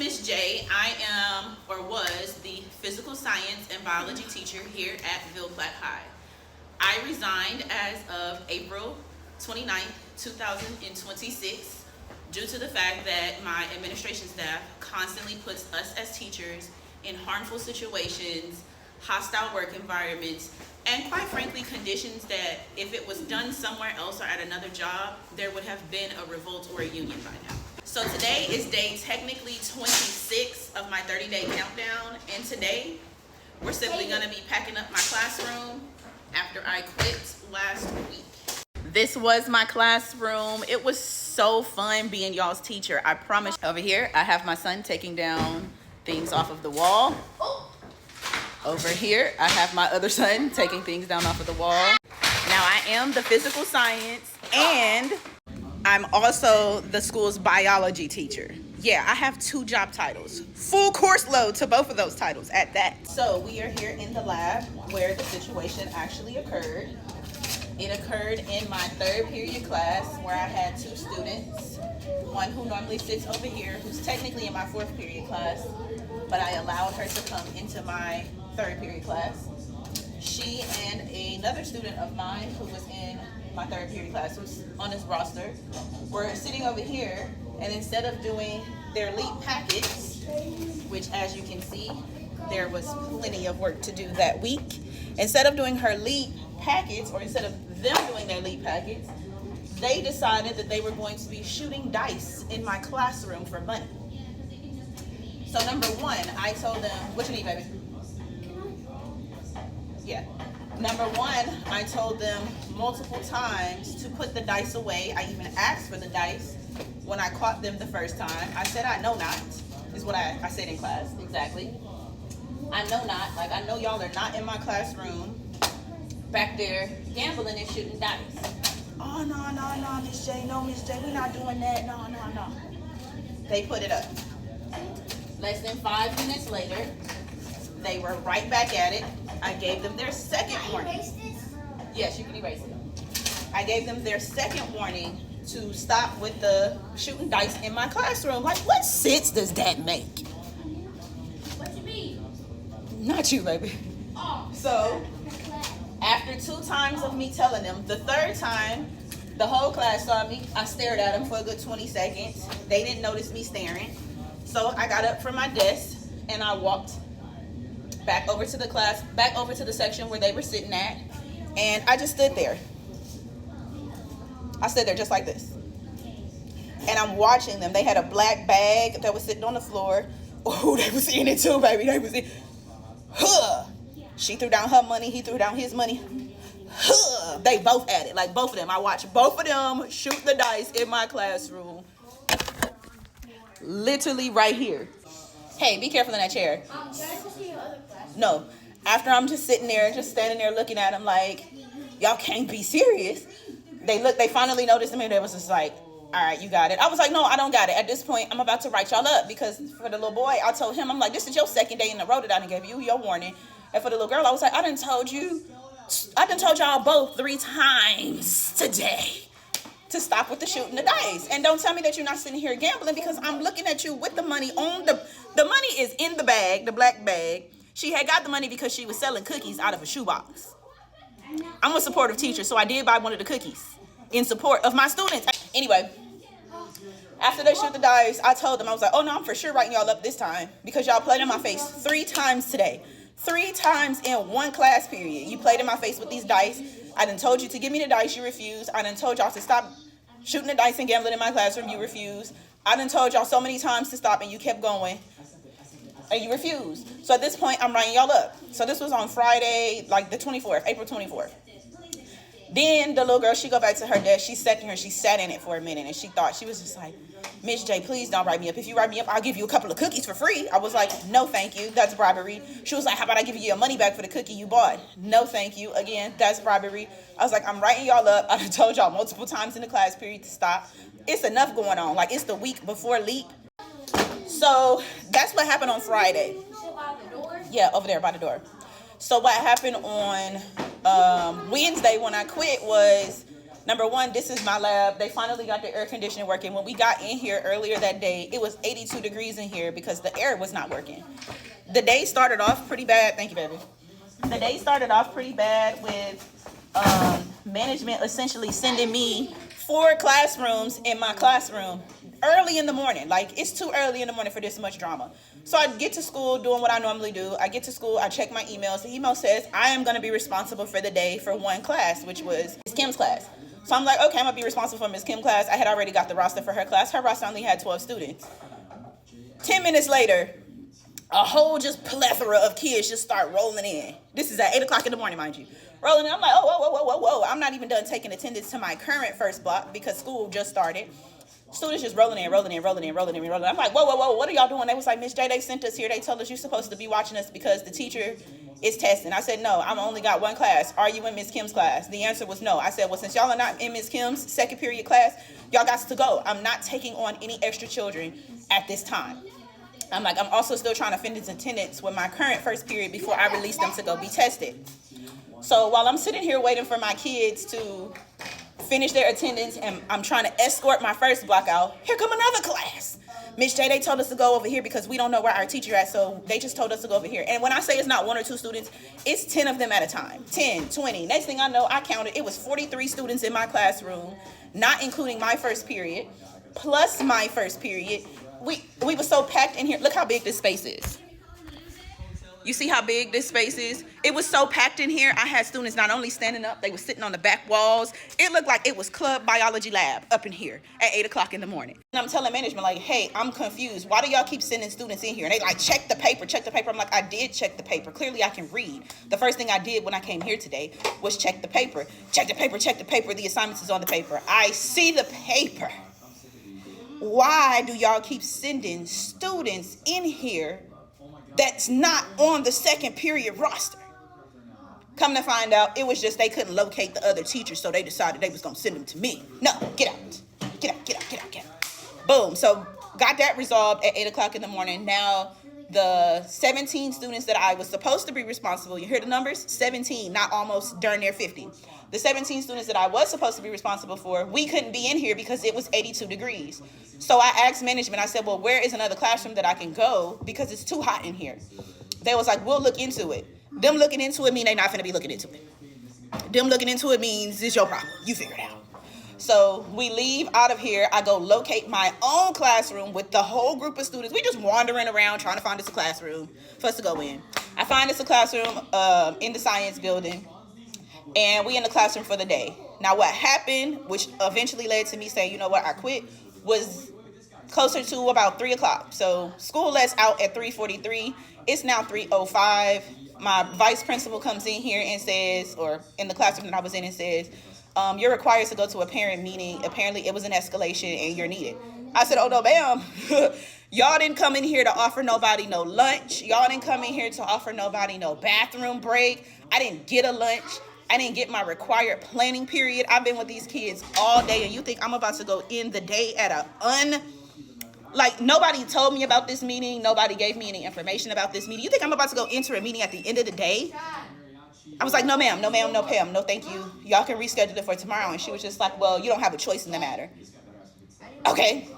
Miss J. I am, or was, the physical science and biology teacher here at Ville Platte High. I resigned as of April 29th, 2026, due to the fact that my administration staff constantly puts us as teachers in harmful situations, hostile work environments, and quite frankly, conditions that if it was done somewhere else or at another job, there would have been a revolt or a union by now. So today is day technically 26 of my 30-day countdown, and today we're simply gonna be packing up my classroom after I quit last week. This was my classroom. It was so fun being y'all's teacher, I promise. Over here, I have my son taking down things off of the wall. Over here, I have my other son taking things down off of the wall. Now, I am the physical science, and I'm also the school's biology teacher. Yeah, I have 2 job titles. Full course load to both of those titles at that. So we are here in the lab where the situation actually occurred. It occurred in my 3rd period class where I had 2 students. One who normally sits over here, who's technically in my 4th period class, but I allowed her to come into my 3rd period class. She and another student of mine who was in my 3rd period class, who's on this roster, were sitting over here, and instead of doing their LEAP packets, which as you can see, there was plenty of work to do that week, instead of doing her LEAP packets, or instead of them doing their LEAP packets, they decided that they were going to be shooting dice in my classroom for money. So number one, I told them, what you need, baby? Yeah. Number one, I told them multiple times to put the dice away. I even asked for the dice when I caught them the first time. I said, I know not, is what I said in class, exactly. I know not, like I know y'all are not in my classroom back there gambling and shooting dice. Oh, no, Miss J, no, Miss J, we're not doing that, no. They put it up. Less than 5 minutes later, they were right back at it. I gave them their second warning. Yes, you can erase it. I gave them their second warning to stop with the shooting dice in my classroom. Like, what sense does that make? What you mean? Not you, baby. So, after 2 times of me telling them, the 3rd time, the whole class saw me. I stared at them for a good 20 seconds. They didn't notice me staring. So I got up from my desk and I walked back over to the class, back over to the section where they were sitting at, and I just stood there. I stood there just like this. And I'm watching them. They had a black bag that was sitting on the floor. Oh, they was in it too, baby. They was in. Huh. She threw down her money. He threw down his money. Huh. They both at it. Like both of them. I watched both of them shoot the dice in my classroom. Literally right here. Hey, be careful in that chair. Can I go see your other class? No. After I'm just sitting there, just standing there looking at them like, y'all can't be serious. They finally noticed me. They was just like, all right, you got it. I was like, no, I don't got it. At this point, I'm about to write y'all up because for the little boy, I told him, I'm like, this is your 2nd day in a row that I done gave you your warning. And for the little girl, I was like, I done told y'all both 3 times today to stop with the shooting the dice. And don't tell me that you're not sitting here gambling because I'm looking at you with the money on the money is in the bag, the black bag. She had got the money because she was selling cookies out of a shoebox. I'm a supportive teacher, so I did buy one of the cookies in support of my students. Anyway, after they shoot the dice, I told them, I was like, oh no, I'm for sure writing y'all up this time because y'all played in my face 3 times today. 3 times in 1 class period. You played in my face with these dice. I done told you to give me the dice, you refused. I done told y'all to stop shooting the dice and gambling in my classroom, you refused. I done told y'all so many times to stop and you kept going. And you refused. So at this point, I'm writing y'all up. So this was on Friday, like the 24th, April 24th. Then the little girl, she go back to her desk. She sat in her, she sat in it for a minute, and she was just like, Miss J, please don't write me up. If you write me up, I'll give you a couple of cookies for free. I was like, no, thank you. That's bribery. She was like, how about I give you your money back for the cookie you bought? No, thank you. Again, that's bribery. I was like, I'm writing y'all up. I told y'all multiple times in the class period to stop. It's enough going on. Like, it's the week before LEAP. So that's what happened on Friday. By the door? Yeah, over there by the door. So what happened on Wednesday when I quit was Number one, this is my lab. They finally got the air conditioning working. When we got in here earlier that day, it was 82 degrees in here because the air was not working. The day started off pretty bad. Thank you, baby. The day started off pretty bad with management essentially sending me 4 classrooms in my classroom early in the morning. Like, it's too early in the morning for this much drama. So I get to school doing what I normally do. I get to school, I check my emails. The email says I am going to be responsible for the day for one class, which was Ms. Kim's class. So I'm like, okay, I'm going to be responsible for Ms. Kim's class. I had already got the roster for her class. Her roster only had 12 students. 10 minutes later, a whole just plethora of kids just start rolling in. This is at 8 o'clock in the morning, mind you. Rolling in. I'm like, oh, whoa. I'm not even done taking attendance to my current first block because school just started. Students just rolling in. I'm like, whoa, what are y'all doing? They was like, Miss J, they sent us here. They told us you're supposed to be watching us because the teacher is testing. I said, no, I've only got one class. Are you in Miss Kim's class? The answer was no. I said, well, since y'all are not in Miss Kim's second period class, y'all got to go. I'm not taking on any extra children at this time. I'm like, I'm also still trying to finish attendance with my current first period before I release them to go be tested. So while I'm sitting here waiting for my kids to finish their attendance and I'm trying to escort my first block out, here come another class. Miss J, they told us to go over here because we don't know where our teacher at, so they just told us to go over here. And when I say it's not 1 or 2 students, it's 10 of them at a time. 10, 20. Next thing I know, I counted, it was 43 students in my classroom, not including my first period, plus my first period. We were so packed in here. Look how big this space is. You see how big this space is? It was so packed in here. I had students not only standing up, they were sitting on the back walls. It looked like it was club biology lab up in here at 8 o'clock in the morning. And I'm telling management, like, hey, I'm confused. Why do y'all keep sending students in here? And they like, check the paper. I'm like, I did check the paper. Clearly I can read. The first thing I did when I came here today was check the paper. Check the paper. The assignments is on the paper. I see the paper. Why do y'all keep sending students in here that's not on the second period roster? Come to find out, it was just they couldn't locate the other teachers, so they decided they was going to send them to me. No, get out. Boom. So got that resolved at 8 o'clock in the morning. Now, the 17 students that I was supposed to be responsible, you hear the numbers? 17, not almost darn near 50. The 17 students that I was supposed to be responsible for, we couldn't be in here because it was 82 degrees. So I asked management, I said, well, where is another classroom that I can go because it's too hot in here? They was like, we'll look into it. Them looking into it mean they not finna be looking into it. Them looking into it means it's your problem. You figure it out. So we leave out of here. I go locate my own classroom with the whole group of students. We just wandering around trying to find us a classroom for us to go in. I find us a classroom in the science building, and we in the classroom for the day. Now what happened, which eventually led to me saying, you know what, I quit, was closer to about 3 o'clock. So school lets out at 3:43. It's now 3:05. My vice principal comes in here and says, or in the classroom that I was in, and says, you're required to go to a parent meeting. Apparently it was an escalation and you're needed. I said, oh no, ma'am. Y'all didn't come in here to offer nobody no lunch. Y'all didn't come in here to offer nobody no bathroom break. I didn't get a lunch. I didn't get my required planning period. I've been with these kids all day, and you think I'm about to go in the day at like, nobody told me about this meeting. Nobody gave me any information about this meeting. You think I'm about to go enter a meeting at the end of the day? I was like, no ma'am, no Pam, no thank you. Y'all can reschedule it for tomorrow. And she was just like, well, you don't have a choice in the matter. Okay.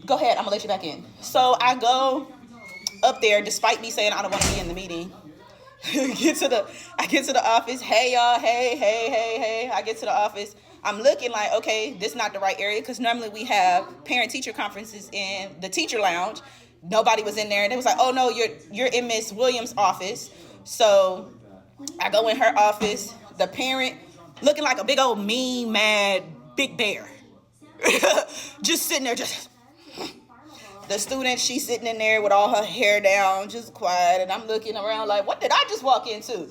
Go ahead, I'm gonna let you back in. So I go up there, despite me saying I don't want to be in the meeting. I get to the office. Hey y'all, hey. I get to the office. I'm looking like, okay, this is not the right area, because normally we have parent-teacher conferences in the teacher lounge. Nobody was in there. And they was like, oh no, you're in Miss Williams' office. So I go in her office. The parent looking like a big old mean, mad, big bear. Just sitting there, just... The student, she's sitting in there with all her hair down, just quiet. And I'm looking around like, what did I just walk into?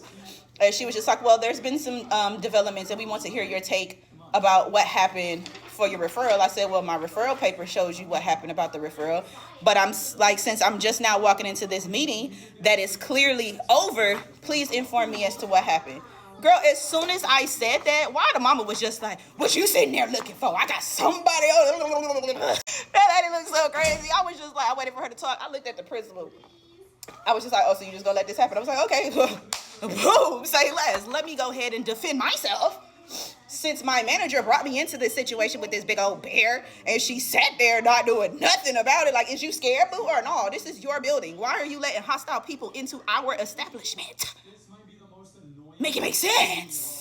And she was just like, well, there's been some developments, and we want to hear your take about what happened for your referral. I said, well, my referral paper shows you what happened about the referral. But I'm like, since I'm just now walking into this meeting that is clearly over, please inform me as to what happened. Girl, as soon as I said that, why the mama was just like, what you sitting there looking for? I got somebody. That lady looks so crazy. I was just like, I waited for her to talk. I looked at the principal. I was just like, oh, so you just gonna let this happen? I was like, okay, boom, say less. Let me go ahead and defend myself. since my manager brought me into this situation with this big old bear and she sat there not doing nothing about it, like, is you scared, boo, or no? This is your building. Why are you letting hostile people into our establishment? Make it make sense.